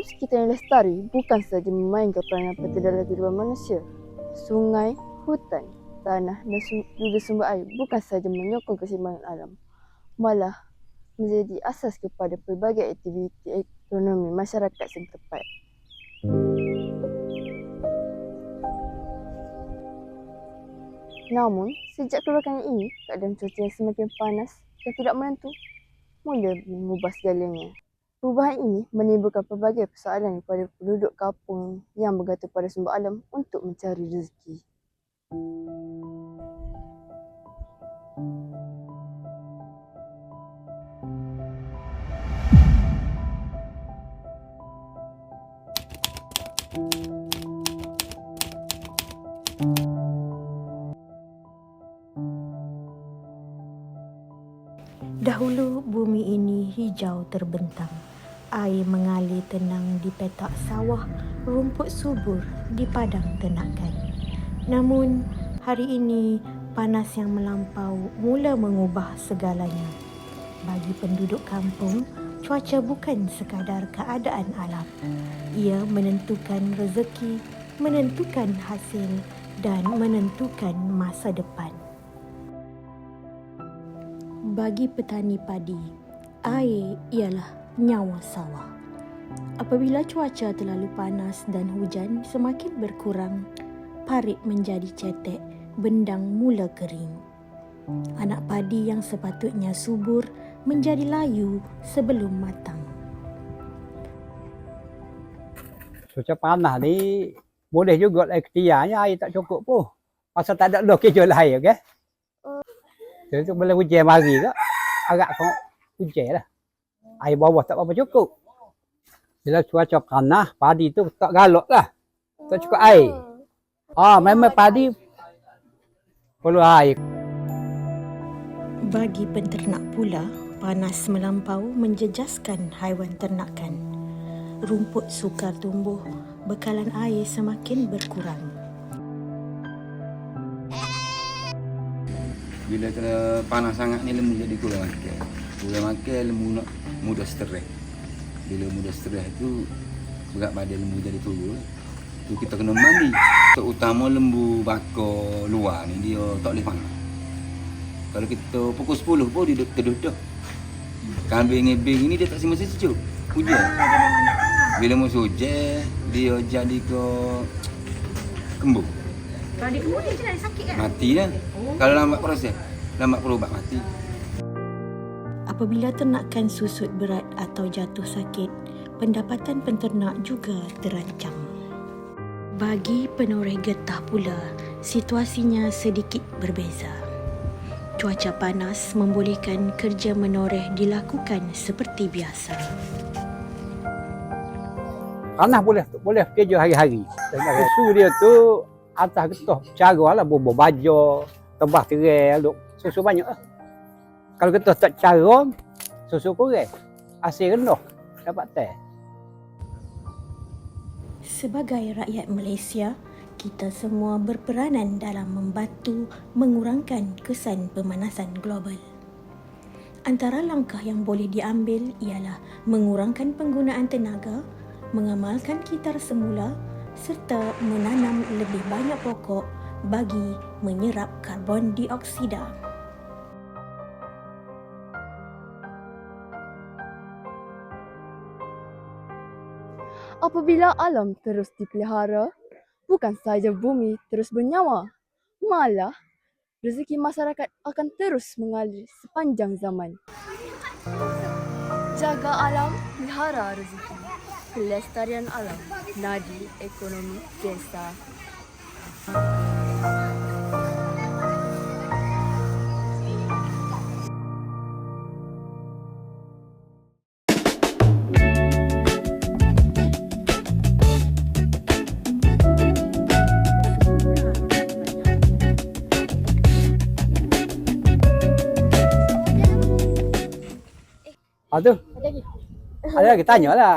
sekitar yang lestari bukan sahaja memainkan peranan penting dalam kehidupan manusia. Sungai, hutan, tanah dan juga sumber air bukan sahaja menyokong keseimbangan alam, malah menjadi asas kepada pelbagai aktiviti ekonomi masyarakat setempat. Namun, sejak kebelakangan ini, keadaan cuaca yang semakin panas dan tidak menentu mula mengubah segalanya. Perubahan ini menimbulkan pelbagai persoalan kepada penduduk kampung yang bergantung pada sumber alam untuk mencari rezeki. Dahulu bumi ini hijau terbentang. Air mengalir tenang di petak sawah, rumput subur di padang ternakan. Namun, hari ini panas yang melampau mula mengubah segalanya. Bagi penduduk kampung, cuaca bukan sekadar keadaan alam. Ia menentukan rezeki, menentukan hasil dan menentukan masa depan. Bagi petani padi, air ialah nyawa sawah. Apabila cuaca terlalu panas dan hujan semakin berkurang, parit menjadi cetek, bendang mula kering. Anak padi yang sepatutnya subur menjadi layu sebelum matang. Cuaca panas ni boleh juga ikhtiarnya air tak cukup pun. Pasal tak ada lok kerja lah air, okey? Jadi tu boleh hujan mari ke? Agak kau hujan lah. Air bawah tak apa cukup. Bila cuaca panas, padi tu tak galak lah. Tak cukup air. Memang padi perlu air. Bagi penternak pula, panas melampau menjejaskan haiwan ternakan. Rumput sukar tumbuh, bekalan air semakin berkurang. Bila kena panas sangat ni lembu jadi kurang makan. Kurang makan lembu nak mudah stres. Bila mudah stres tu berat badan lembu jadi turun. Tu kita kena mandi. Terutama lembu bakar luar ni dia tak boleh panas. Kalau kita pukul 10 pun dia terdedah. Kambing ngebing ni dia tak semasa sejuk. Hujan. Bila musuh hujan dia jadi ke kembung. Kalau dia kembung dia macam mana? Sakit kan? Mati lah. Kalau lambat proses, lambat berubat mati. Apabila ternakan susut berat atau jatuh sakit, pendapatan penternak juga terancam. Bagi penoreh getah pula, situasinya sedikit berbeza. Cuaca panas membolehkan kerja menoreh dilakukan seperti biasa. Panas boleh kerja hari-hari. Susu dia tu atas getah cara lah bubuh baju, tebah tirai, susu banyak lah. Kalau getah tak cara, susu kurang. Hasil rendah, dapat teh. Sebagai rakyat Malaysia, kita semua berperanan dalam membantu mengurangkan kesan pemanasan global. Antara langkah yang boleh diambil ialah mengurangkan penggunaan tenaga, mengamalkan kitar semula serta menanam lebih banyak pokok bagi menyerap karbon dioksida. Apabila alam terus dipelihara, bukan sahaja bumi terus bernyawa, malah rezeki masyarakat akan terus mengalir sepanjang zaman. Jaga alam, pelihara rezeki. Pelestarian alam, nadi ekonomi desa. Tu. Ada lagi tanya lah.